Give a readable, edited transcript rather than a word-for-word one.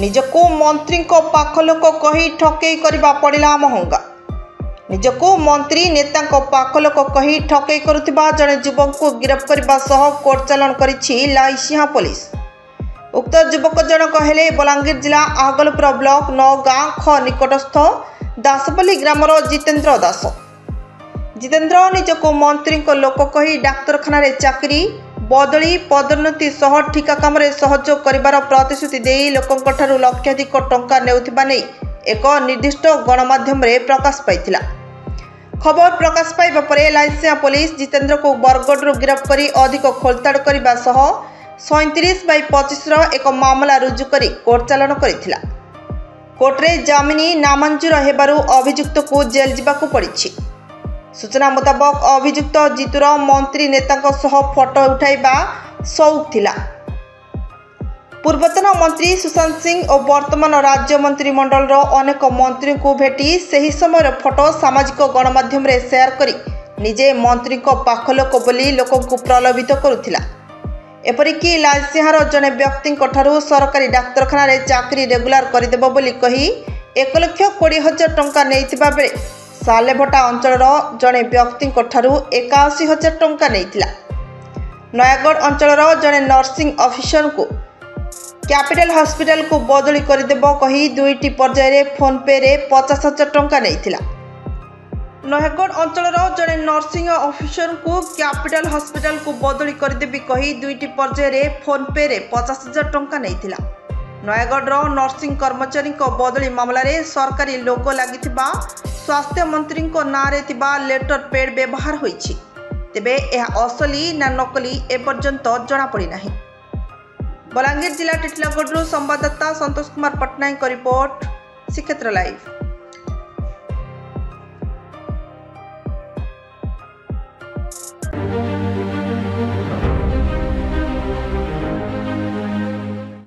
निजको मंत्री पाख लोक कही ठकई करबा पड़िला महंगा। निजको मंत्री नेता पाख लोक कही ठकई करुथिबा जड़े युवक को गिरफ्त करने सह कोर्ट चालाण करिछि लाइसिया पुलिस। उक्त युवक जनक हेले बलांगीर जिला आहगलपुर ब्लॉक नौगाँ ख निकटस्थ दासपल्ली ग्रामर जितेन्द्र दास। जितेन्द्र निजको मंत्री लोक कही डाक्तरखाना चाकरी बदली पदोन्नति सह ठिका काम सहयोग करिबार प्रतिश्रुति देई लोकंक ठारू लक्षाधिक टंका नेउथिबा नै एक निर्दिष्ट गणमाध्यम रे प्रकाश पाइथिला। खबर प्रकाश पाइबा परे लाइसिया पुलिस जितेन्द्र को बरगढ़ गिरफ्त करी अधिक खोलताड़ करने सह 37/25 एक मामला रुजु करी कोर्ट चालाण करिथिला। कोर्टे जामिनी नामंजूर हेबारु अभियुक्त को जेल जिबाकु पड़िछि। सूचना मुताबक अभियुक्त जितुर मंत्री नेता सह फोटो उठाइबा शौक थिला। पूर्वतन मंत्री सुशांत सिंह और वर्तमान राज्य मंत्रिमंडल अनेक मंत्री को भेटी सही समय फोटो सामाजिक गणमाध्यम रे शेयर करी निजे मंत्री पाख लोक बोली लोक को प्रलोभित करुथिला। एपरिकी लालसिंहार जने व्यक्ति सरकारी डाक्तरखाना रे चाकरी रेगुलार करदेव बोली कही 1,20,000 टंका नैथिबा बेले सालेभटा अंचल जड़े व्यक्ति 81,000 टंका नैथिला। नयागढ़ अंचल जड़े नर्सिंग ऑफिसर को कैपिटल हॉस्पिटल को बदली करदेव कही 2टी पर्याय फोन पे रे 50,000 टंका नैथिला। नयागढ़ अंचल जड़े नर्सिंग ऑफिसर को कैपिटल हॉस्पिटल को बदली करदेवी कही 2टी पर्याय फोन पे रे 50,000 टंका नैथिला। नयागढ़ नर्सिंग कर्मचारी बदली मामला रे सरकारी लोगो लगी स्वास्थ्य मंत्री नाँ लेटर पेड व्यवहार होइछि। तेबे यह असली ना नकली एपर्यंत जना पड़ी नाही। बलांगीर जिला टिटलागढ़ संवाददाता संतोष कुमार पट्टनायक रिपोर्ट श्रीक्षेत्र लाइव।